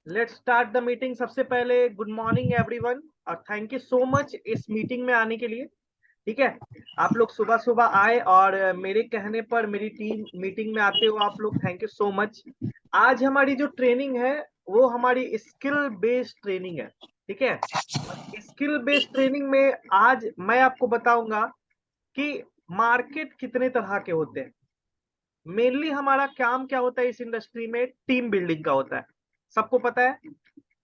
Let's start the meeting. सबसे पहले good morning everyone और थैंक यू सो मच इस मीटिंग में आने के लिए। ठीक है, आप लोग सुबह सुबह आए और मेरे कहने पर मेरी टीम मीटिंग में आते हो आप लोग, थैंक यू सो मच। आज हमारी जो ट्रेनिंग है वो हमारी स्किल बेस्ड ट्रेनिंग है। ठीक है, स्किल बेस्ड ट्रेनिंग में आज मैं आपको बताऊंगा कि मार्केट कितने तरह के होते हैं। मेनली हमारा काम क्या होता है इस इंडस्ट्री में, टीम बिल्डिंग का होता है। सबको पता है,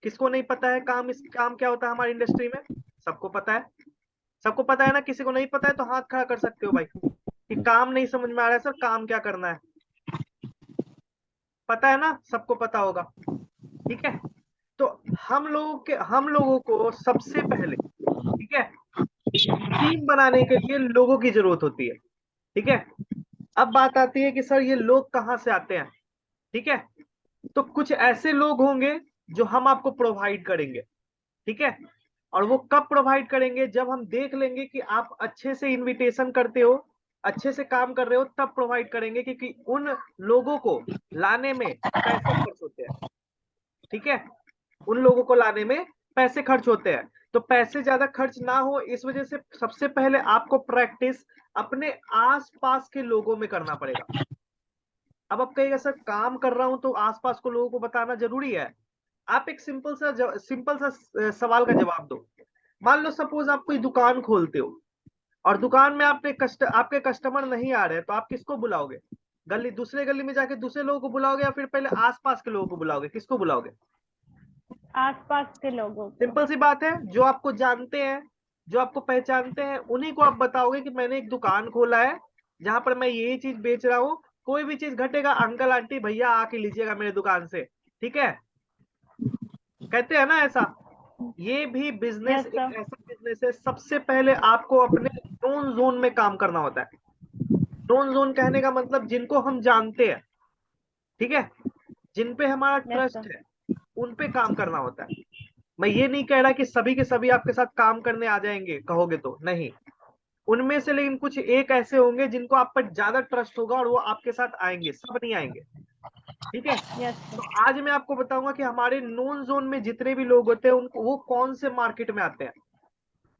किसको नहीं पता है काम, इस काम क्या होता है हमारी इंडस्ट्री में? सबको पता है, सबको पता है ना। किसी को नहीं पता है तो हाथ खड़ा कर सकते हो भाई कि काम नहीं समझ में आ रहा है सर, काम क्या करना है। पता है ना, सबको पता होगा। ठीक है, तो हम लोगों को सबसे पहले, ठीक है, टीम बनाने के लिए लोगों की जरूरत होती है। ठीक है, अब बात आती है कि सर ये लोग कहाँ से आते हैं। ठीक है, तो कुछ ऐसे लोग होंगे जो हम आपको प्रोवाइड करेंगे। ठीक है, और वो कब प्रोवाइड करेंगे? जब हम देख लेंगे कि आप अच्छे से इनविटेशन करते हो, अच्छे से काम कर रहे हो, तब प्रोवाइड करेंगे, क्योंकि उन लोगों को लाने में पैसे खर्च होते हैं। ठीक है, उन लोगों को लाने में पैसे खर्च होते हैं, तो पैसे ज्यादा खर्च ना हो इस वजह से सबसे पहले आपको प्रैक्टिस अपने आसपास के लोगों में करना पड़ेगा। अब आप कहिएगा सर काम कर रहा हूं तो आसपास को लोगों को बताना जरूरी है। आप एक सिंपल सा सवाल का जवाब दो। मान लो सपोज आप कोई दुकान खोलते हो और दुकान में आपके कस्टमर नहीं आ रहे, तो आप किसको बुलाओगे? दूसरे गली में जाके दूसरे लोगों को बुलाओगे या फिर पहले आसपास के लोगों को बुलाओगे? किसको बुलाओगे? आसपास के लोगों को। सिंपल सी बात है, जो आपको जानते हैं, जो आपको पहचानते हैं, उन्हीं को आप बताओगे कि मैंने एक दुकान खोला है जहां पर मैं यही चीज बेच रहा हूँ। कोई भी चीज घटेगा अंकल आंटी भैया आके लीजिएगा मेरे दुकान से। ठीक है, कहते हैं ना ऐसा। ये भी बिजनेस यस एक सर। ऐसा बिजनेस है, सबसे पहले आपको अपने नोन जोन में काम करना होता है। नोन जोन कहने का मतलब जिनको हम जानते हैं, ठीक है, जिन पे हमारा यस ट्रस्ट सर। है, उन पे काम करना होता है। मैं ये नहीं कह रहा कि सभी के सभी आपके साथ काम करने आ जाएंगे, कहोगे तो नहीं। उनमें से लेकिन कुछ एक ऐसे होंगे जिनको आप पर ज्यादा ट्रस्ट होगा और वो आपके साथ आएंगे, सब नहीं आएंगे। ठीक है, यस तो सर। आज मैं आपको बताऊंगा कि हमारे नोन जोन में जितने भी लोग होते हैं उनको वो कौन से मार्केट में आते हैं।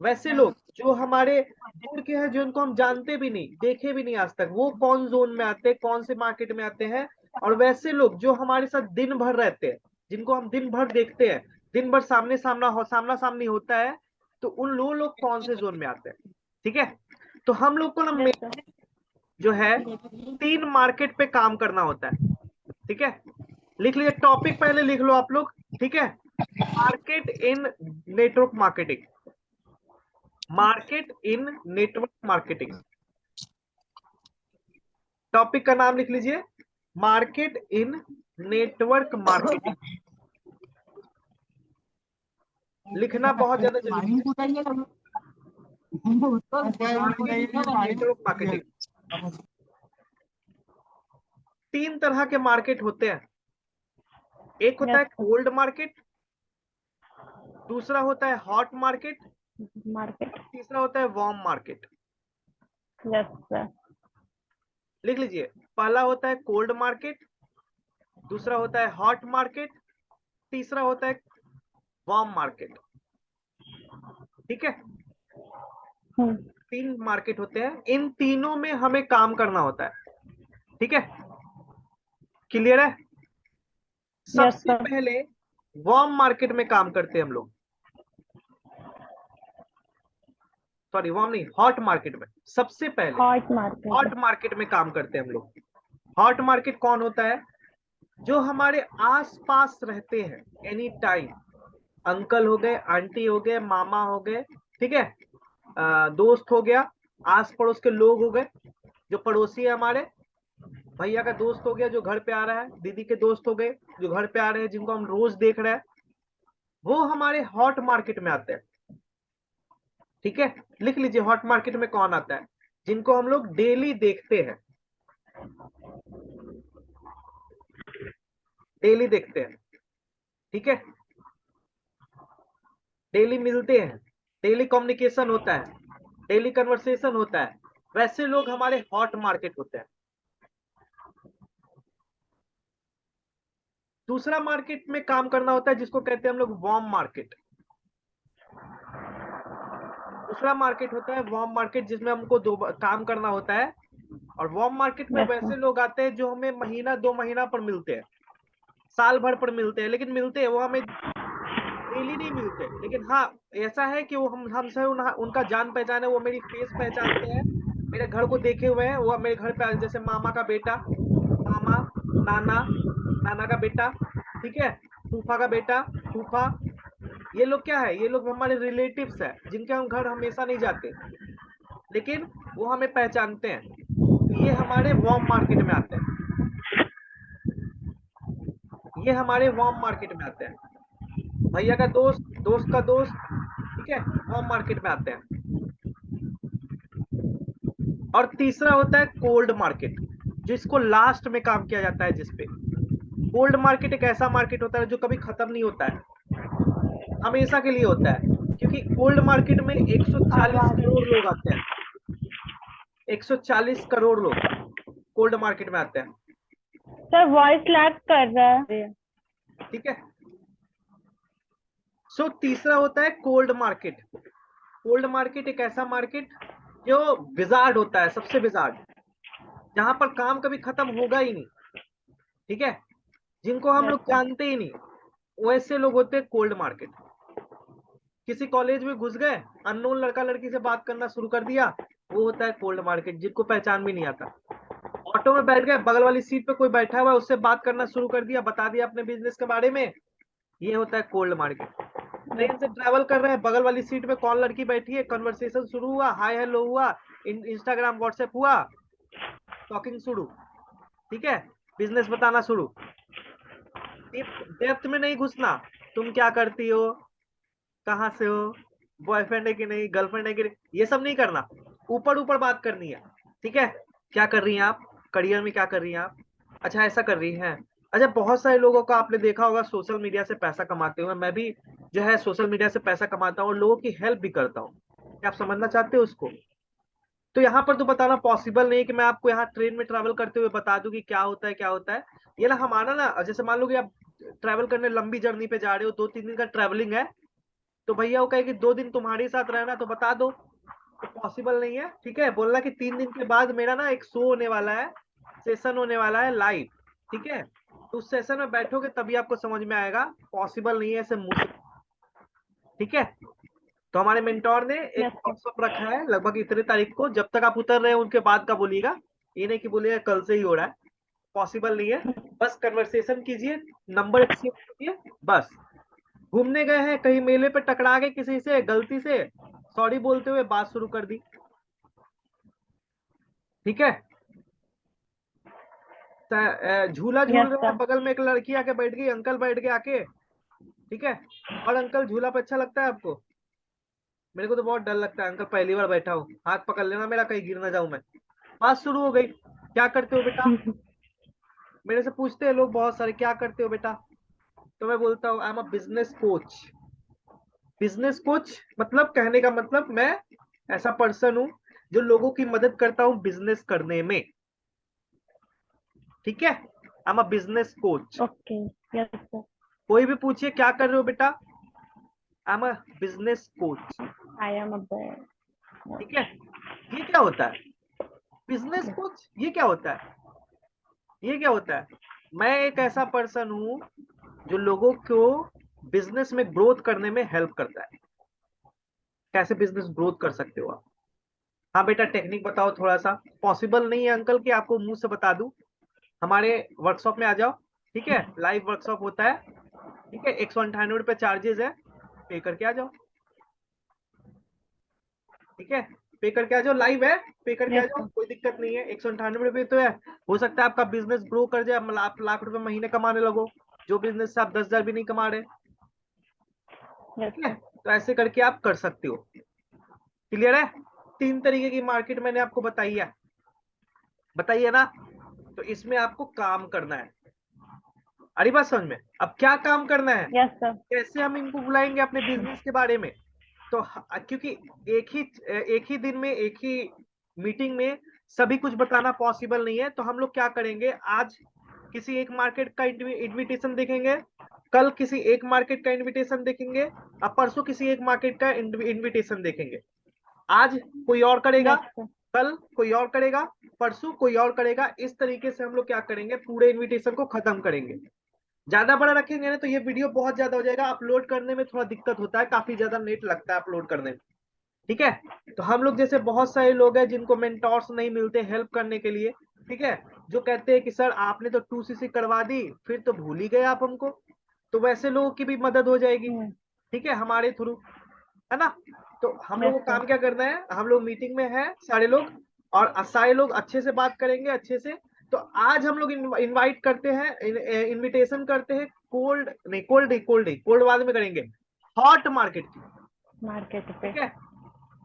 वैसे लोग जो हमारे दूर के हैं, जिनको हम जानते भी नहीं, देखे भी नहीं आज तक, वो कौन जोन में आते हैं, कौन से मार्केट में आते हैं। और वैसे लोग जो हमारे साथ दिन भर रहते हैं, जिनको हम दिन भर देखते हैं, दिन भर सामना सामनी होता है, तो उन लोग कौन से जोन में आते हैं। ठीक है, तो हम लोग को ना यस सर। जो है 3 मार्केट पे काम करना होता है। ठीक है, लिख लीजिए, टॉपिक पहले लिख लो आप लोग। ठीक है, market in network marketing, market in network marketing. Topic का नाम लिख लीजिए, मार्केट इन नेटवर्क मार्केटिंग। लिखना बहुत ज्यादा जरूरी है, मार्केट इन नेटवर्क मार्केटिंग। 3 तरह के मार्केट होते हैं। एक होता यस है सर। कोल्ड मार्केट, दूसरा होता है हॉट मार्केट, मार्केट। तीसरा होता है वार्म मार्केट। Yes sir. लिख लीजिए, पहला होता है कोल्ड मार्केट, दूसरा होता है हॉट मार्केट, तीसरा होता है वार्म मार्केट। ठीक है, हम्म। 3 मार्केट होते हैं, इन तीनों में हमें काम करना होता है। ठीक है, क्लियर है? यस सबसे सर। पहले वार्म मार्केट में काम करते हैं हम लोग, सॉरी वार्म नहीं, हॉट मार्केट में। सबसे पहले हॉट मार्केट। हॉट मार्केट में काम करते हैं हम लोग। हॉट मार्केट कौन होता है? जो हमारे आस पास रहते हैं एनी टाइम। अंकल हो गए, आंटी हो गए, मामा हो गए, ठीक है, दोस्त हो गया, आस पड़ोस के लोग हो गए, जो पड़ोसी है हमारे, भैया का दोस्त हो गया जो घर पे आ रहा है, दीदी के दोस्त हो गए जो घर पे आ रहे हैं, जिनको हम रोज देख रहे हैं, वो हमारे हॉट मार्केट में आते हैं। ठीक है, लिख लीजिए हॉट मार्केट में कौन आता है? जिनको हम लोग डेली देखते हैं, डेली देखते हैं। ठीक है, डेली मिलते हैं, डेली कम्युनिकेशन होता है, डेली कन्वर्सेशन होता है, वैसे लोग हमारे हॉट मार्केट होते हैं। दूसरा मार्केट में काम करना होता है जिसको कहते हैं हम लोग वार्म मार्केट। दूसरा मार्केट होता है वार्म मार्केट, जिसमें हमको दो काम करना होता है। और वार्म मार्केट में यस सर। वैसे लोग आते हैं जो हमें महीना 2 महीना पर मिलते हैं, साल भर पर मिलते हैं, लेकिन मिलते हैं वो हमें डेली नहीं मिलते। लेकिन हाँ, ऐसा है कि वो हमसे उनका जान पहचान है, वो मेरी फेस पहचानते हैं, मेरे घर को देखे हुए हैं, वो मेरे घर पे जैसे मामा का बेटा, मामा, नाना, नाना का बेटा, ठीक है, फूफा का बेटा, फूफा। ये लोग क्या है, ये लोग हमारे रिलेटिव्स है जिनके हम घर हमेशा नहीं जाते, लेकिन वो हमें पहचानते हैं। तो ये हमारे वार्म मार्केट में आते हैं, ये हमारे वार्म मार्केट में आते हैं। भैया का दोस्त, दोस्त का दोस्त, ठीक है, वार्म मार्केट में आते हैं। और तीसरा होता है कोल्ड मार्केट, जिसको लास्ट में काम किया जाता है जिसपे। कोल्ड मार्केट एक ऐसा मार्केट होता है जो कभी खत्म नहीं होता है, हमेशा के लिए होता है। क्योंकि कोल्ड मार्केट में 140 आवाज करोड़ लोग आते हैं, 140 करोड़ लोग कोल्ड मार्केट में आते हैं, सर, वॉइस लैग कर रहा है। ठीक है। सो तीसरा होता है कोल्ड मार्केट। कोल्ड मार्केट एक ऐसा मार्केट जो विजार्ड होता है, सबसे विजार्ड, जहां पर काम कभी खत्म होगा ही नहीं, ठीक है, जिनको हम यस लोग सर। जानते ही नहीं, वैसे लोग होते हैं कोल्ड मार्केट। किसी कॉलेज में घुस गए, अननोन लड़का लड़की से बात करना शुरू कर दिया, वो होता है कोल्ड मार्केट, जिनको पहचान भी नहीं आता। ऑटो में बैठ गए, बगल वाली सीट पे कोई बैठा हुआ है, उससे बात करना शुरू कर दिया, बता दिया अपने बिजनेस के बारे में, ये होता है कोल्ड मार्केट। ट्रेन से ट्रैवल कर रहे हैं, बगल वाली सीट में कौन लड़की बैठी है, कन्वर्सेशन शुरू हुआ, हाय हेलो हुआ, इंस्टाग्राम व्हाट्सएप हुआ, टॉकिंग शुरू, ठीक है, बिजनेस बताना शुरू। डेप्थ में नहीं घुसना, तुम क्या करती हो, कहाँ से हो, बॉयफ्रेंड है कि नहीं, गर्लफ्रेंड है कि नहीं, ये सब नहीं करना, ऊपर ऊपर बात करनी है, ठीक है। क्या कर रही हैं आप, करियर में क्या कर रही हैं आप, अच्छा ऐसा कर रही हैं। अच्छा, बहुत सारे लोगों का आपने देखा होगा सोशल मीडिया से पैसा कमाते हुए, मैं भी जो है सोशल मीडिया से पैसा कमाता हूँ और लोगों की हेल्प भी करता हूँ। क्या आप समझना चाहते हो उसको? तो यहाँ पर तो बताना पॉसिबल नहीं है कि मैं आपको यहाँ ट्रेन में ट्रैवल करते हुए बता दूं कि क्या होता है क्या होता है। ये ना हमारा ना, जैसे मान लो कि आप ट्रैवल करने लंबी जर्नी पे जा रहे हो, 2-3 दिन का ट्रैवलिंग है, तो भैया वो कहे कि 2 दिन तुम्हारे साथ रहना, तो बता दो, तो पॉसिबल नहीं है, ठीक है। बोलना कि 3 दिन के बाद मेरा ना एक शो होने वाला है, सेशन होने वाला है लाइव, ठीक है, तो उस सेशन में बैठोगे तभी आपको समझ में आएगा, पॉसिबल नहीं है ऐसे मुंह से, ठीक है। तो हमारे मेंटोर ने एक यस सर। व्हाट्सअप रखा है लगभग इतने तारीख को, जब तक आप उतर रहे हैं उनके बाद का बोलिएगा, ये नहीं कि बोलिएगा कल से ही हो रहा है, पॉसिबल नहीं है। बस कन्वर्सेशन कीजिए, नंबर एक्सचेंज कीजिए, बस। घूमने गए हैं कहीं, मेले पे टकरा गए किसी से, गलती से सॉरी बोलते हुए बात शुरू कर दी, ठीक है। झूला झूल यस रहे हैं, सर। बगल में एक लड़की आके बैठ गई, अंकल बैठ गए आके, ठीक है। और अंकल झूला पे अच्छा लगता है आपको? मेरे को तो बहुत डर लगता है अंकल, पहली बार बैठा हूँ, हाथ पकड़ लेना मेरा, कहीं गिर ना जाऊं मैं। बात शुरू हो गई, क्या करते हो बेटा, मेरे से पूछते हैं लोग बहुत सारे, क्या करते हो बेटा, तो मैं बोलता हूँ आई am a business coach. Business coach मतलब, कहने का मतलब मैं ऐसा पर्सन हूँ जो लोगों की मदद करता हूँ बिजनेस करने में, ठीक है, I am a business coach. Okay. Yes sir. कोई भी पूछिए क्या कर रहे हो बेटा, I am a business coach, I am a bear. ठीक है। ये क्या होता है बिजनेस कोच, ये क्या होता है, ये क्या होता है? मैं एक ऐसा पर्सन हूँ जो लोगों को बिजनेस में ग्रोथ करने में हेल्प करता है। कैसे बिजनेस ग्रोथ कर सकते हो आप? हाँ बेटा, टेक्निक बताओ थोड़ा सा। पॉसिबल नहीं है अंकल कि आपको मुंह से बता दूं, हमारे वर्कशॉप में आ जाओ, ठीक है, लाइव वर्कशॉप होता है, ठीक है, 198 रुपये चार्जेस है, पे करके आ जाओ, ठीक है, पे करके आ जाओ, लाइव है, पे करके आ यस जाओ, सर। कोई दिक्कत नहीं है, 198 रुपये तो है। हो सकता है आपका बिजनेस ग्रो कर जाए, मतलब आप लाख रुपए महीने कमाने लगो, जो बिजनेस से आप 10,000 भी नहीं कमा रहे, यस ठीक है। सर। तो ऐसे करके आप कर सकते हो, क्लियर है? 3 तरीके की मार्केट मैंने आपको बताई है, बताइए ना। तो इसमें आपको काम करना है, अरे बात समझ में। अब क्या काम करना है, यस सर। कैसे हम इनको बुलाएंगे अपने बिजनेस के बारे में, तो क्योंकि एक ही दिन में, एक ही मीटिंग में सभी कुछ बताना पॉसिबल नहीं है, तो हम लोग क्या करेंगे, आज किसी एक मार्केट का इनविटेशन देखेंगे, कल किसी एक मार्केट का इनविटेशन देखेंगे, अब परसों किसी एक मार्केट का इनविटेशन देखेंगे। आज कोई और करेगा, यस सर। कल कोई और करेगा, परसों कोई और करेगा। इस तरीके से हम लोग क्या करेंगे, पूरे इनविटेशन को खत्म करेंगे। ज्यादा बड़ा रखेंगे ना तो ये वीडियो बहुत ज्यादा हो जाएगा, अपलोड करने में थोड़ा दिक्कत होता है, काफी ज्यादा नेट लगता है अपलोड करने में। ठीक है, तो हम लोग जैसे बहुत सारे लोग हैं जिनको मेंटोर्स नहीं मिलते हेल्प करने के लिए, ठीक है, जो कहते हैं कि सर आपने तो 2cc करवा दी, फिर तो भूल ही गए आप हमको, तो वैसे लोगों की भी मदद हो जाएगी, ठीक है, हमारे थ्रू, है ना। तो हम लोग यस को सर। काम क्या करना है, हम लोग मीटिंग में है सारे लोग, और सारे लोग अच्छे से बात करेंगे, अच्छे से। तो आज हम लोग इनवाइट करते हैं, इनविटेशन करते हैं, कोल्ड नहीं, कोल्ड नहीं, कोल्ड नहीं, कोल्ड बाद में करेंगे, हॉट मार्केट की, मार्केट पे। ठीक है।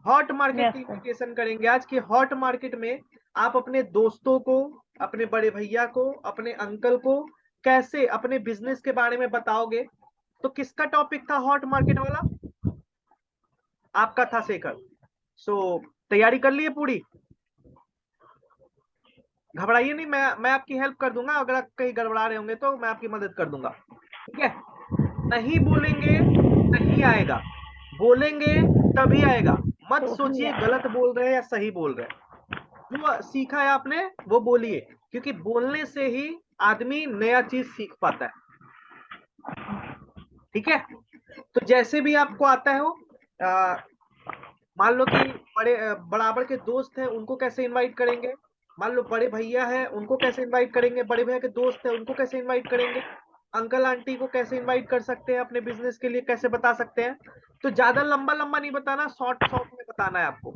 हॉट मार्केट यस की सर। इन्विटेशन करेंगे आज की। हॉट मार्केट में आप अपने दोस्तों को, अपने बड़े भैया को, अपने अंकल को कैसे अपने बिजनेस के बारे में बताओगे। तो किसका टॉपिक था हॉट मार्केट वाला, आपका था शेखर। सो तैयारी कर लिए पूरी, घबराइए नहीं, मैं आपकी हेल्प कर दूंगा, अगर आप कहीं गड़बड़ा रहे होंगे तो मैं आपकी मदद कर दूंगा, ठीक है। नहीं बोलेंगे नहीं आएगा, बोलेंगे तभी आएगा। मत तो ही सोचिए आएगा। गलत बोल रहे हैं या सही बोल रहे हैं, जो सीखा है आपने वो बोलिए, क्योंकि बोलने से ही आदमी नया चीज सीख पाता है, ठीक है। तो जैसे भी आपको आता है वो, मान लो कि बड़े बराबर के दोस्त हैं उनको कैसे इनवाइट करेंगे, मान लो बड़े भैया हैं उनको कैसे इनवाइट करेंगे, बड़े भैया के दोस्त हैं उनको कैसे इनवाइट करेंगे, अंकल आंटी को कैसे इनवाइट कर सकते हैं, अपने बिजनेस के लिए कैसे बता सकते हैं। तो ज्यादा लंबा लंबा नहीं बताना, शॉर्ट शॉर्ट में बताना है आपको,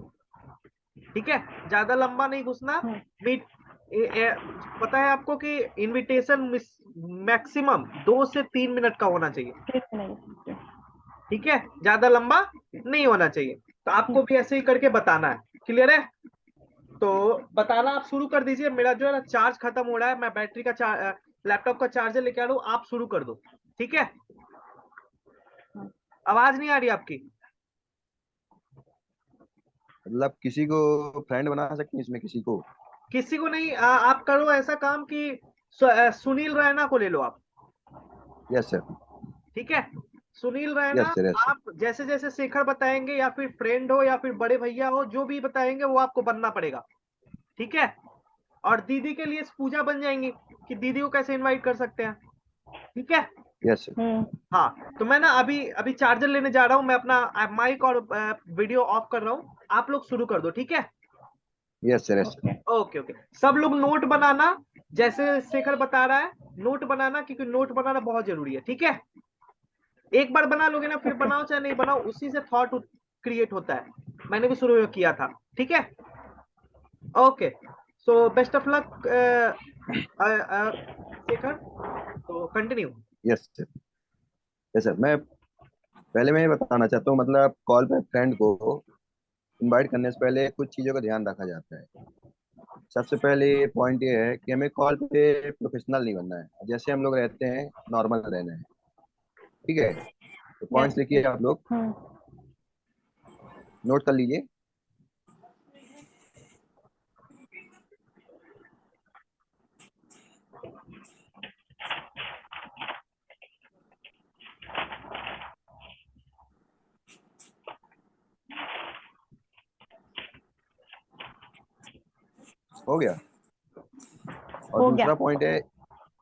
ठीक है, ज्यादा लंबा नहीं घुसना। मीट पता है आपको कि इनविटेशन मैक्सिमम 2 से 3 मिनट का होना चाहिए, नहीं। ठीक है, ज्यादा लंबा नहीं होना चाहिए। तो आपको भी ऐसे ही करके बताना है, क्लियर है। तो बताना आप शुरू कर दीजिए, मेरा जो है ना चार्ज खत्म हो रहा है, मैं बैटरी का लैपटॉप का चार्जर लेके आ रहा हूँ, आप शुरू कर दो, ठीक है। आवाज नहीं आ रही आपकी। मतलब किसी को फ्रेंड बना सकते हैं इसमें, किसी को? किसी को नहीं, आप करो ऐसा काम कि सुनील रैना को ले लो आप, यस सर। ठीक है। Sunil Raina, yes sir, yes sir. आप जैसे जैसे शेखर बताएंगे, या फिर फ्रेंड हो या फिर बड़े भैया हो, जो भी बताएंगे वो आपको बनना पड़ेगा, ठीक है। और दीदी के लिए पूजा बन जाएंगी कि दीदी को कैसे इनवाइट कर सकते हैं, ठीक है। Yes sir. हाँ, तो मैं ना अभी अभी चार्जर लेने जा रहा हूँ, मैं अपना माइक और वीडियो ऑफ कर रहा हूँ, आप लोग शुरू कर दो, ठीक है। Yes sir, yes sir. Okay okay, सब लोग नोट बनाना, जैसे शेखर बता रहा है नोट बनाना, क्योंकि नोट बनाना बहुत जरूरी है, ठीक है। एक बार बना लोगे ना, फिर बनाओ चाहे नहीं बनाओ, उसी से थॉट क्रिएट होता है, मैंने भी शुरू में किया था, ठीक है। Okay, so best of luck Shekhar, तो continue. Yes sir. Yes sir, मैं ये बताना चाहता हूँ, मतलब कॉल पे फ्रेंड को इनवाइट करने से पहले कुछ चीज़ों का ध्यान रखा जाता है। सबसे पहले पॉइंट ये है कि हमें कॉल पे प्रोफेशनल नहीं बनना है, जैसे हम लोग रहते हैं नॉर्मल रहना है, ठीक है। तो यस पॉइंट्स लिखिए आप लोग, नोट कर लीजिए। हो गया? और हो गया। दूसरा पॉइंट है,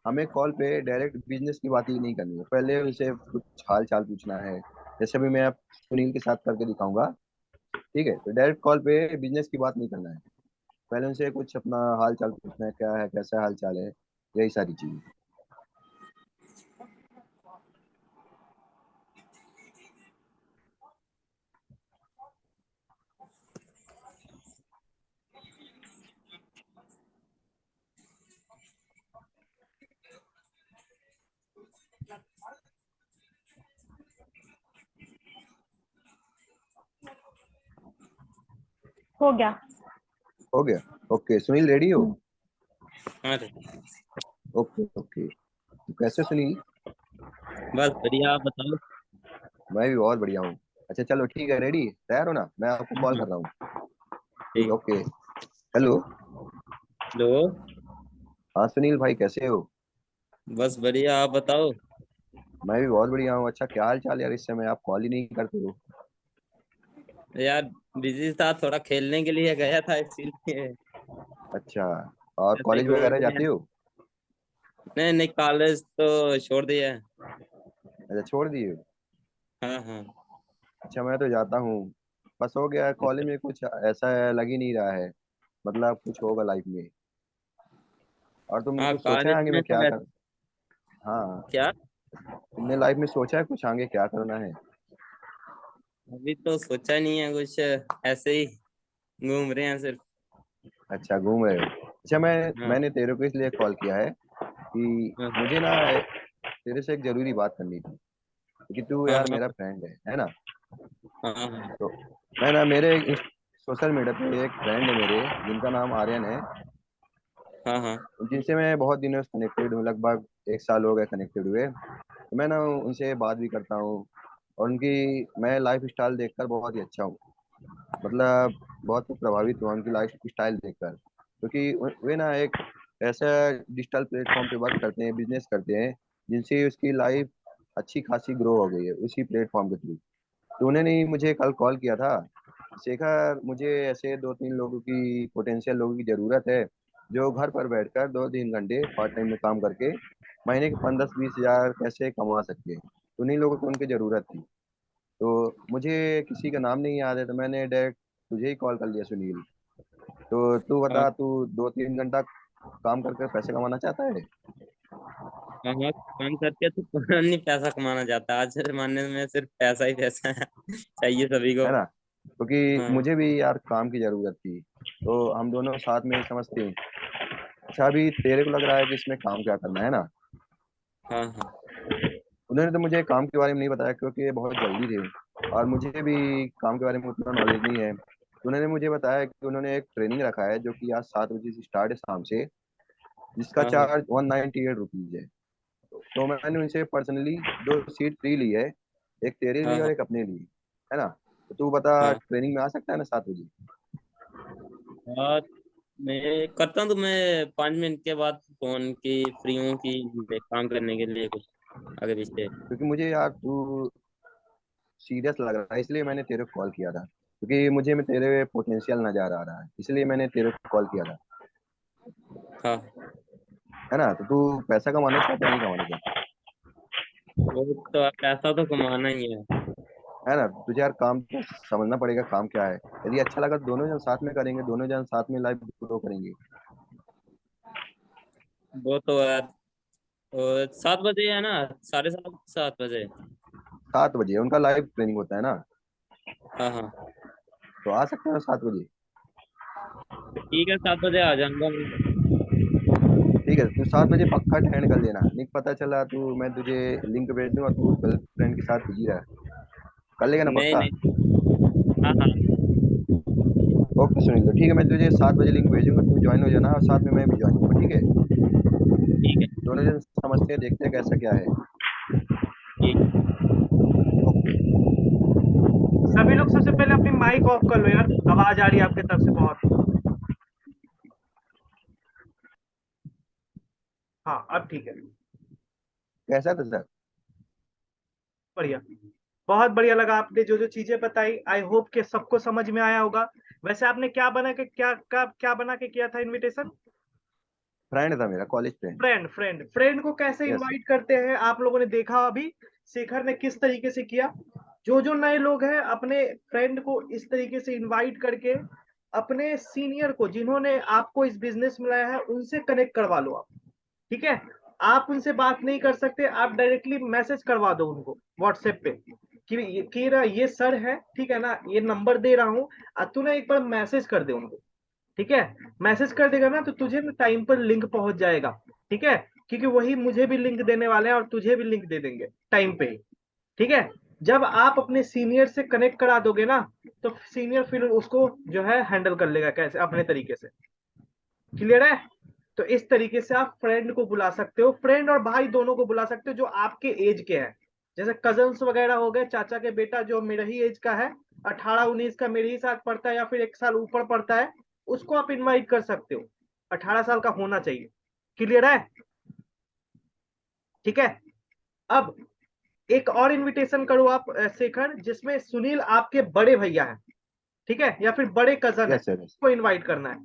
हमें कॉल पे डायरेक्ट बिजनेस की बात ही नहीं करनी है, पहले उनसे कुछ हाल चाल पूछना है। जैसे अभी मैं आप सुनील के साथ करके दिखाऊंगा, ठीक है। तो डायरेक्ट कॉल पे बिजनेस की बात नहीं करना है, पहले उनसे कुछ अपना हाल चाल पूछना है, क्या है, कैसा हाल चाल है, यही सारी चीजें। हो गया। हो गया? ओके, सुनील रेडी हो? हाँ सर। ओके ओके, तो कैसे सुनील? बस बढ़िया, आप बताओ। मैं भी बहुत बढ़िया हूँ। अच्छा चलो ठीक है, रेडी, तैयार हो ना? मैं आपको कॉल कर रहा हूँ। ठीक है, ठीक। ओके। हेलो। हेलो। हाँ सुनील भाई, कैसे हो? बस बढ़िया, आप बताओ। मैं भी बहुत बढ़िया हूँ। अच्छा, क्या हाल चाल यार? इस समय आप कॉल ही नहीं करते हो। यार बिजी था, थोड़ा खेलने के लिए गया था इसीलिए। अच्छा, और ऐसे ही कॉलेज घूम वगैरह रहे हैं। जाते हो? नहीं नहीं, कॉलेज तो छोड़ दिया है। अच्छा, छोड़ दिए हो। हाँ हाँ। अच्छा, मैं तो जाता हूँ। बस हो गया, कॉलेज में कुछ ऐसा लग ही नहीं रहा है। मतलब कुछ होगा लाइफ में। और तुमने हाँ कुछ सोचा है कॉलेज आगे में में तो क्या वैसे। कर? हाँ। क्या? तुमने लाइफ में सोचा है कुछ आगे क्या करना है? अभी तो सोचा नहीं है कुछ, ऐसे ही घूम रहे हैं सिर्फ। अच्छा, घूम रहे हो। अच्छा, हाँ मैंने तेरे को इसलिए कॉल किया है कि हाँ मुझे ना तेरे से एक जरूरी बात करनी थी, क्योंकि तू हाँ यार हाँ मेरा फ्रेंड है ना? हाँ हाँ तो मैं ना मेरे सोशल मीडिया पे एक फ्रेंड है मेरे, जिनका नाम आर्यन है। हाँ हाँ जिनसे मैं बहुत दिनों से कनेक्टेड हूँ, लगभग 1 साल हो गया कनेक्टेड हुए। तो मैं ना उनसे बात भी करता हूँ, और उनकी मैं लाइफ स्टाइल देखकर बहुत ही अच्छा हूँ। मतलब बहुत प्रभावित हुआ उनकी लाइफ स्टाइल देखकर, क्योंकि वे ना एक ऐसा डिजिटल प्लेटफॉर्म पे वर्क करते हैं, बिजनेस करते हैं, जिनसे उसकी लाइफ अच्छी खासी ग्रो हो गई है उसी प्लेटफॉर्म के थ्रू। तो उन्होंने ही मुझे कल कॉल किया था, शेखर मुझे ऐसे 2-3 लोगों की, पोटेंशियल लोगों की ज़रूरत है, जो घर पर बैठकर 2-3 घंटे पार्ट टाइम में काम करके महीने के 15-20 हज़ार पैसे कमा सकते हैं। तो उन्हीं लोगों को उनकी ज़रूरत थी। तो मुझे किसी का नाम नहीं याद है, तो मैंने डायरेक्ट तुझे ही कॉल कर लिया, सुनील। तो तू हाँ बता, तू 2-3 घंटा काम करके पैसे कमाना चाहता है? हाँ हाँ, काम करके तो कौन नहीं पैसा कमाना चाहता। आज के जमाने में सिर्फ पैसा ही पैसा है। चाहिए सभी को। है ना? क्योंकि हाँ मुझे भी यार काम की ज़रूरत थी, तो हम दोनों साथ में समझते हैं। अच्छा, अभी तेरे को लग रहा है कि इसमें काम क्या करना है ना? हाँ हाँ उन्होंने तो मुझे काम के बारे में नहीं बताया, क्योंकि ये बहुत जल्दी थे और मुझे भी काम के बारे में उतना नॉलेज नहीं है। तो उन्होंने मुझे बताया कि उन्होंने एक ट्रेनिंग रखा है, जो कि आज 7 बजे से स्टार्ट है शाम से, जिसका हाँ हाँ चार्ज 198 रुपीज है। तो मैंने उनसे पर्सनली 2 सीट फ्री ली है, एक तेरे हाँ लिए और हाँ एक अपने लिए। है ना? तो तू बता, हाँ ट्रेनिंग में आ सकता है ना 7 बजे? हाँ। मैं करता हूँ, तो मैं 5 मिनट के बाद फोन की फ्री हूँ कि मैं काम करने के लिए कुछ आगे पीछे। क्योंकि मुझे यार तू सीरियस लग रहा है, इसलिए मैंने तेरे को कॉल किया था, क्योंकि मुझे में तेरे पोटेंशियल नजर आ रहा है, इसलिए मैंने तेरे को कॉल किया था। हाँ, है ना? तो तू पैसा कमाना चाहता है, नहीं कमाना चाहता? वो तो पैसा तो कमाना ही है। है ना? तुझे यार काम तो समझना पड़ेगा, काम क्या है। यदि अच्छा लगा तो दोनों जन साथ में करेंगे, दोनों जन साथ में लाइफ ग्रो करेंगे। वो तो है। और 7 बजे है ना? 7:30 7 बजे। 7 बजे उनका लाइव ट्रेनिंग होता है ना? हाँ हाँ। तो आ सकते हैं 7 बजे। तो ठीक है, 7 बजे आ जाऊंगा मैं। ठीक है, तू 7 बजे पक्का अटेंड कर लेना। नहीं पता चला तू, मैं तुझे लिंक भेज दूंगा, तू गर्लफ्रेंड के साथ बिजी रहा। कर लेगा ना नहीं पक्का? नहीं। हाँ हाँ। ओके सुनील, तो ठीक है, मैं तुझे 7 बजे लिंक भेजूंगा, तू ज्वाइन हो जाना, और साथ में मैं भी ज्वाइन होऊंगा, ठीक है? ठीक है। दोनों जन समझते हैं, देखते हैं कैसा क्या है। ठीक। ओके। सभी लोग सबसे पहले अपनी माइक ऑफ कर लो यार, आवाज आ रही है आपके तरफ से बहुत। हाँ अब ठीक है। कैसा था सर? बढ़िया। बहुत बढ़िया लगा आपने जो जो चीजें बताई, आई होप कि सबको समझ में आया होगा। वैसे आपने क्या बना के किया था इनविटेशन? फ्रेंड था मेरा, कॉलेज फ्रेंड। फ्रेंड को कैसे यस सर। इनवाइट करते हैं आप लोगों ने देखा अभी, शेखर ने किस तरीके से किया। जो जो नए लोग हैं अपने फ्रेंड को इस तरीके से इनवाइट करके अपने सीनियर को, जिन्होंने आपको इस बिजनेस में लाया है, उनसे कनेक्ट करवा लो आप। ठीक है? आप उनसे बात नहीं कर सकते, आप डायरेक्टली मैसेज करवा दो उनको व्हाट्सएप पे कि ये सर है, ठीक है ना, ये नंबर दे रहा हूँ, तू ना एक बार मैसेज कर दे उनको। ठीक है? मैसेज कर देगा ना तो तुझे टाइम पर लिंक पहुंच जाएगा। ठीक है? क्योंकि वही मुझे भी लिंक देने वाले हैं और तुझे भी लिंक दे देंगे टाइम पे ही। ठीक है? जब आप अपने सीनियर से कनेक्ट करा दोगे ना, तो सीनियर फिर उसको जो है हैंडल कर लेगा कैसे अपने तरीके से। क्लियर है? तो इस तरीके से आप फ्रेंड को बुला सकते हो, फ्रेंड और भाई दोनों को बुला सकते हो जो आपके एज के हैं। जैसे कजन्स वगैरह हो गए, चाचा के बेटा जो मेरे ही एज का है, 18-19 का मेरे ही साथ पढ़ता है या फिर 1 साल ऊपर पढ़ता है, उसको आप इनवाइट कर सकते हो। 18 साल का होना चाहिए। क्लियर है? ठीक है। अब एक और इनविटेशन करो आप शेखर, जिसमें सुनील आपके बड़े भैया हैं, ठीक है, या फिर बड़े कजन है, यस सर। को इनवाइट करना है।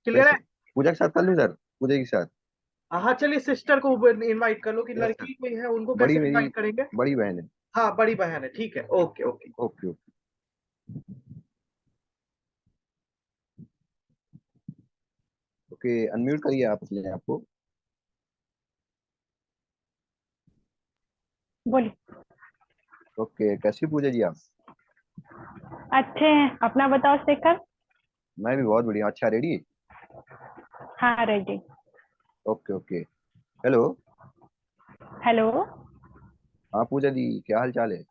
क्लियर यस है? सर। पूजा के साथ कर लूँ सर? पूजा के साथ? हाँ चलिए, सिस्टर को इनवाइट कर लो, कि यस सर। लड़की कोई है उनको बड़ी कैसे मेरी इनवाइट करेंगे। बड़ी बहन है। हाँ बड़ी बहन है, ठीक है, okay okay. Okay okay. Okay, unmute करिए आप अपने आप को। बोलिए। ओके, कैसी पूजा जी आप? अच्छे हैं, अपना बताओ शेखर। मैं भी बहुत बढ़िया। अच्छा, रेडी? हाँ ready. Okay okay. Hello. Hello. हाँ पूजा जी, क्या हाल चाल है?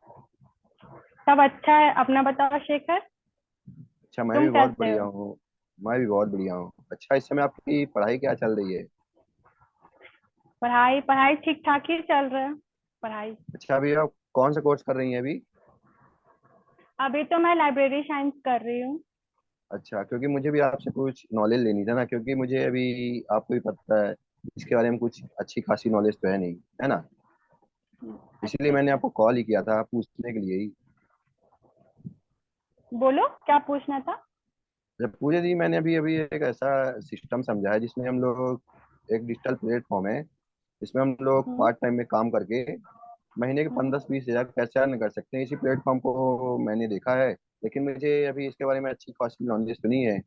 सब अच्छा है, अपना बताओ शेखर। अच्छा, मैं तुम भी बहुत कैसे बढ़िया हो? हूँ। मैं भी बहुत बढ़िया हूँ। अच्छा, इस समय आपकी पढ़ाई क्या चल रही है? पढ़ाई पढ़ाई ठीक ठाक ही चल रहा है। पढ़ाई। अच्छा, अभी आप कौन सा कोर्स कर रही हैं अभी? अभी तो मैं लाइब्रेरी साइंस कर रही हूँ। अच्छा, क्योंकि मुझे भी आपसे कुछ नॉलेज लेनी था ना, क्योंकि मुझे अभी, आपको भी पता है, इसके बारे में कुछ अच्छी खासी नॉलेज तो है नहीं, है ना। अच्छा इसीलिए मैंने अच्छा। आपको कॉल ही किया था पूछने के लिए ही। बोलो क्या पूछना था। जब पूजा जी, मैंने अभी अभी एक ऐसा सिस्टम समझा है जिसमें हम लोग, एक डिजिटल प्लेटफॉर्म है जिसमें हम लोग हम्म पार्ट टाइम में काम करके महीने के हम्म। 15 से 20 हजार कैसे अर्न कर सकते हैं। इसी प्लेटफॉर्म को मैंने देखा है, लेकिन मुझे अभी इसके बारे में अच्छी खासी नॉलेज तो नहीं है।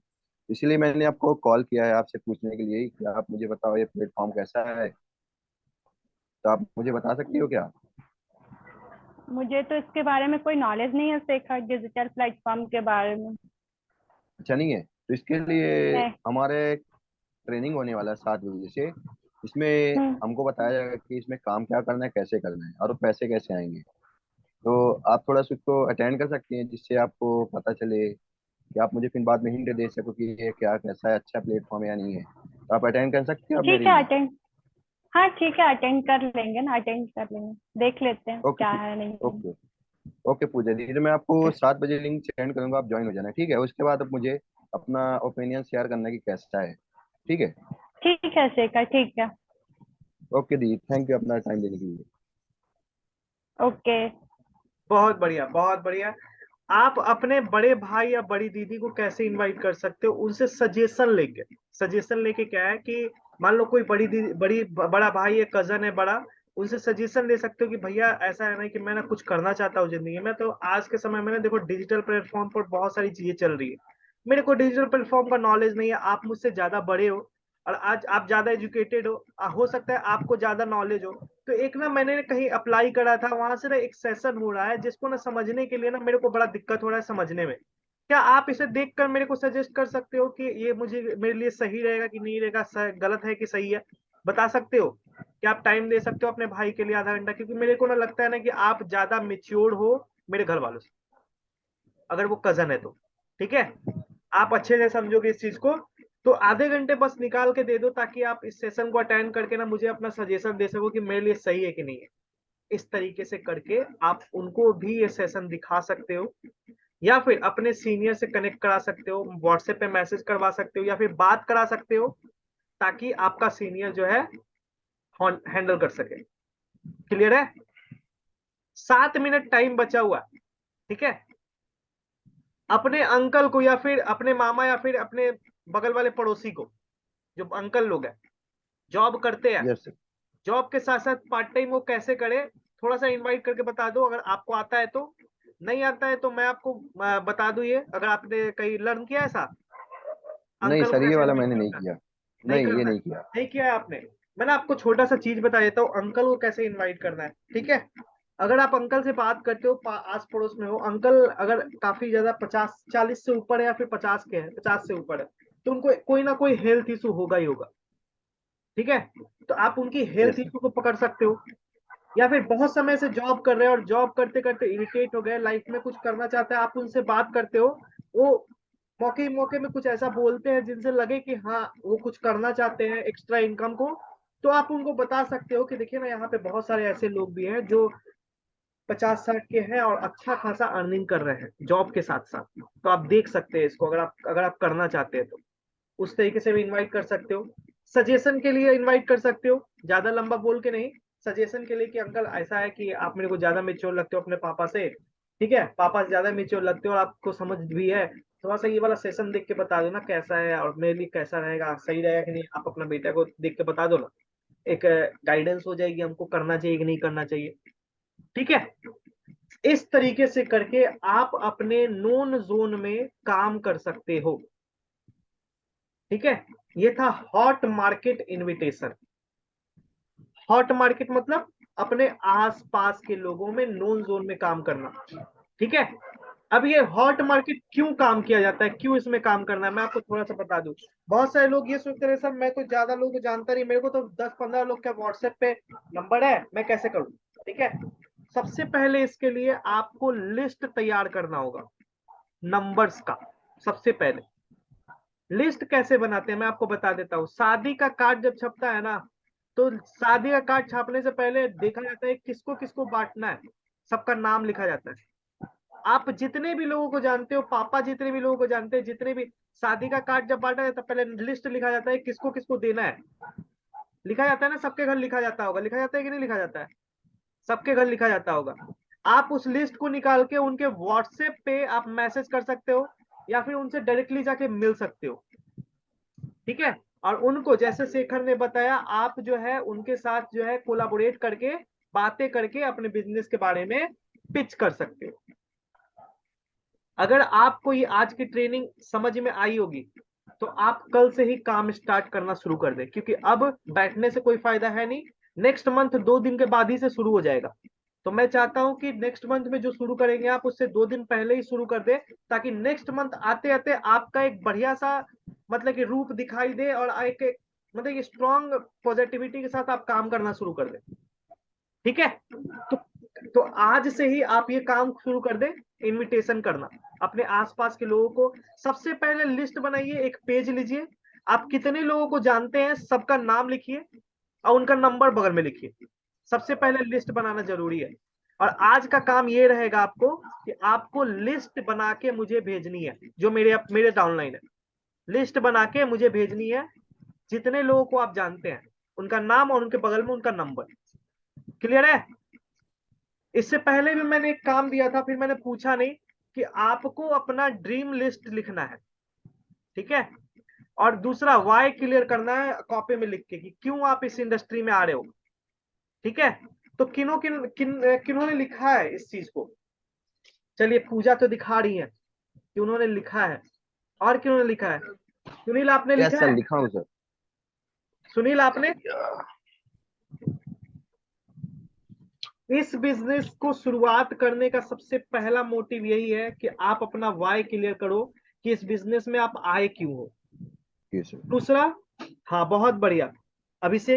इसीलिए मैंने आपको कॉल किया है आपसे पूछने के लिए कि आप मुझे बताओ ये प्लेटफॉर्म कैसा है। तो आप मुझे बता सकती हो क्या? मुझे तो इसके बारे में कोई नॉलेज नहीं है शेखर, डिजिटल प्लेटफॉर्म के बारे में। अच्छा, नहीं है? तो इसके लिए है। हमारे ट्रेनिंग होने वाला है 7 बजे से। इसमें हम्म। हमको बताया जाएगा कि इसमें काम क्या करना है, कैसे करना है, और पैसे कैसे आएंगे। तो आप थोड़ा सा उसको अटेंड कर सकती हैं, जिससे आपको पता चले कि आप मुझे फिर बाद में हिंट दे सको कि ये क्या, कैसा है, अच्छा प्लेटफॉर्म है या नहीं है। तो आप अटेंड कर सकते हो आप ठीक मेरी? है अटेंड। हाँ ठीक है, अटेंड कर लेंगे ना, अटेंड कर लेंगे, देख लेते हैं ओके क्या है नहीं है। ओके। ओके पूजा जी, तो मैं आपको 7 बजे लिंक सेंड करूंगा, आप ज्वाइन हो जाना, ठीक है? उसके बाद आप मुझे अपना ओपिनियन शेयर करना कि कैसा है। ठीक है? ठीक है शेखर, ठीक है। ओके दी, थैंक यू अपना टाइम देने के लिए। ओके। बहुत बढ़िया, बहुत बढ़िया। आप अपने बड़े भाई या बड़ी दीदी को कैसे इनवाइट कर सकते हो, उनसे सजेशन लेके। सजेशन लेके क्या है कि मान लो कोई बड़ी दीदी, बड़ा भाई है, कजन है बड़ा, उनसे सजेशन ले सकते हो कि भैया ऐसा है ना कि मैं ना कुछ करना चाहता हूँ जिंदगी में। तो आज के समय में ना देखो, डिजिटल प्लेटफॉर्म पर बहुत सारी चीजें चल रही है। मेरे को डिजिटल प्लेटफॉर्म का नॉलेज नहीं है, आप मुझसे ज्यादा बड़े हो और आज आप ज्यादा एजुकेटेड हो सकता है आपको ज्यादा नॉलेज हो। तो एक ना मैंने कहीं अप्लाई करा था, वहां से ना एक सेशन हो रहा है जिसको ना समझने के लिए ना मेरे को बड़ा दिक्कत हो रहा है समझने में। क्या आप इसे देखकर मेरे को सजेस्ट कर सकते हो कि ये मुझे मेरे लिए सही रहेगा कि नहीं रहेगा, गलत है कि सही है? बता सकते हो? क्या आप टाइम दे सकते हो अपने भाई के लिए आधा घंटा? क्योंकि मेरे को ना लगता है ना कि आप ज्यादा मेच्योर हो मेरे घर वालों से, अगर वो कजन है तो। ठीक है, आप अच्छे से समझोगे इस चीज को। तो आधे घंटे बस निकाल के दे दो, ताकि आप इस सेशन को अटेंड करके ना मुझे अपना सजेशन दे सको कि मेरे लिए सही है कि नहीं है। इस तरीके से करके आप उनको भी ये सेशन दिखा सकते हो, या फिर अपने सीनियर से कनेक्ट करा सकते हो, व्हाट्सएप पे मैसेज करवा सकते हो, या फिर बात करा सकते हो, ताकि आपका सीनियर जो है हैंडल कर सके। क्लियर है? 7 मिनट टाइम बचा हुआ है, ठीक है। अपने अंकल को, या फिर अपने मामा, या फिर अपने बगल वाले पड़ोसी को, जो अंकल लोग हैं, जॉब करते हैं, यस सर। जॉब के साथ साथ पार्ट टाइम वो कैसे करे, थोड़ा सा इनवाइट करके बता दो, अगर आपको आता है तो। नहीं आता है तो मैं आपको बता दूं, ये अगर आपने कहीं लर्न किया है ऐसा, नहीं अंकल को सर, ये कैसे वाला इनवाइट मैंने नहीं करना है। किया। नहीं नहीं, ये करना है? नहीं किया। नहीं किया है आपने? मैंने आपको छोटा सा चीज बता देता हूँ, अंकल को कैसे इनवाइट करना है, ठीक है। अगर आप अंकल से बात करते हो, आस पड़ोस में हो, अंकल अगर काफी ज्यादा 50 40 से ऊपर है, या फिर 50 के हैं, 50 से ऊपर है, तो उनको कोई ना कोई हेल्थ इशू होगा ही होगा। ठीक है, तो आप उनकी हेल्थ यस सर। इशू को पकड़ सकते हो। या फिर बहुत समय से जॉब कर रहे हैं और जॉब करते करते इरिटेट हो गए, लाइफ में कुछ करना चाहते हैं, आप उनसे बात करते हो, वो मौके मौके में कुछ ऐसा बोलते हैं जिनसे लगे कि हाँ वो कुछ करना चाहते हैं एक्स्ट्रा इनकम को। तो आप उनको बता सकते हो कि देखिए ना, यहाँ पे बहुत सारे ऐसे लोग भी हैं जो 50 60 के हैं और अच्छा खासा अर्निंग कर रहे हैं जॉब के साथ साथ। तो आप देख सकते हैं इसको, अगर आप करना चाहते हैं तो उस तरीके से भी इनवाइट कर सकते हो। सजेशन के लिए इनवाइट कर सकते हो, ज्यादा लंबा बोल के नहीं, सजेशन के लिए कि अंकल ऐसा है कि आप मेरे को ज्यादा मेच्योर लगते हो अपने पापा से, ठीक है, पापा से ज्यादा मेच्योर लगते हो और आपको समझ भी है, थोड़ा सा ये वाला सेशन देख के बता दो ना कैसा है और मेरे लिए कैसा रहेगा, सही रहेगा कि नहीं, आप अपना बेटा को देख के बता दो ना, एक गाइडेंस हो जाएगी हमको करना चाहिए कि नहीं करना चाहिए। ठीक है, इस तरीके से करके आप अपने नोन जोन में काम कर सकते हो। ठीक है, ये था hot market invitation. Hot market मतलब अपने आसपास के लोगों में नोन जोन में काम करना। ठीक है, अब ये हॉट मार्केट क्यों काम किया जाता है, क्यों इसमें काम करना है, मैं आपको थोड़ा सा बता दूं। बहुत सारे लोग ये सोचते रहे सर मैं तो ज्यादा लोग को जानता नहीं, मेरे को तो 10-15 लोग का व्हाट्सएप पे नंबर है, मैं कैसे करूं। ठीक है, सबसे पहले इसके लिए आपको लिस्ट तैयार करना होगा नंबर्स का। सबसे पहले लिस्ट कैसे बनाते हैं मैं आपको बता देता हूँ। शादी का कार्ड जब छपता है ना, तो शादी का कार्ड छापने से पहले देखा जाता है किसको किसको बांटना है, सबका नाम लिखा जाता है। आप जितने भी लोगों को जानते हो, पापा जितने भी लोगों को जानते हैं, जितने भी, शादी का कार्ड जब बांटा जाता है पहले लिस्ट लिखा जाता है किसको किसको देना है, लिखा जाता है ना, सबके घर लिखा जाता होगा, लिखा जाता है कि नहीं लिखा जाता है, सबके घर लिखा जाता होगा। आप उस लिस्ट को निकाल के उनके व्हाट्सएप पे आप मैसेज कर सकते हो या फिर उनसे डायरेक्टली जाके मिल सकते हो। ठीक है, और उनको जैसे शेखर ने बताया, आप जो है उनके साथ जो है कोलाबोरेट करके बातें करके अपने बिजनेस के बारे में पिच कर सकते हो। अगर आपको ये आज की ट्रेनिंग समझ में आई होगी तो आप कल से ही काम स्टार्ट करना शुरू कर दें, क्योंकि अब बैठने से कोई फायदा है नहीं। नेक्स्ट मंथ 2 दिन के बाद ही से शुरू हो जाएगा। तो मैं चाहता हूं कि नेक्स्ट मंथ में जो शुरू करेंगे आप उससे 2 दिन पहले ही शुरू कर दे, ताकि नेक्स्ट मंथ आते आते आपका एक बढ़िया सा मतलब कि रूप दिखाई दे और एक मतलब स्ट्रॉन्ग पॉजिटिविटी के साथ आप काम करना शुरू कर दे। ठीक है, तो तो आज से ही आप ये काम शुरू कर दें, इनविटेशन करना अपने आसपास के लोगों को। सबसे पहले लिस्ट बनाइए, एक पेज लीजिए, आप कितने लोगों को जानते हैं सबका नाम लिखिए और उनका नंबर बगल में लिखिए। सबसे पहले लिस्ट बनाना जरूरी है। और आज का काम ये रहेगा आपको कि आपको लिस्ट बना के मुझे भेजनी है, जो मेरे डाउनलाइन है, लिस्ट बना के मुझे भेजनी है। जितने लोगों को आप जानते हैं उनका नाम और उनके बगल में उनका नंबर। क्लियर है? इससे पहले भी मैंने एक काम दिया था, फिर मैंने पूछा नहीं कि आपको अपना ड्रीम लिस्ट लिखना है। ठीक है, और दूसरा वाई क्लियर करना है कॉपी में लिख के कि क्यों आप इस इंडस्ट्री में आ रहे हो। ठीक है, तो किन्होंने लिखा है इस चीज को, चलिए पूजा तो दिखा रही है कि उन्होंने लिखा है, और किन्होंने लिखा है, सुनील आपने यस लिखा सर, है, लिखा हूँ सर। सुनील आपने। इस बिजनेस को शुरुआत करने का सबसे पहला मोटिव यही है कि आप अपना वाई क्लियर करो कि इस बिजनेस में आप आए क्यों हो। Yes sir. दूसरा, हाँ बहुत बढ़िया, अभिषेक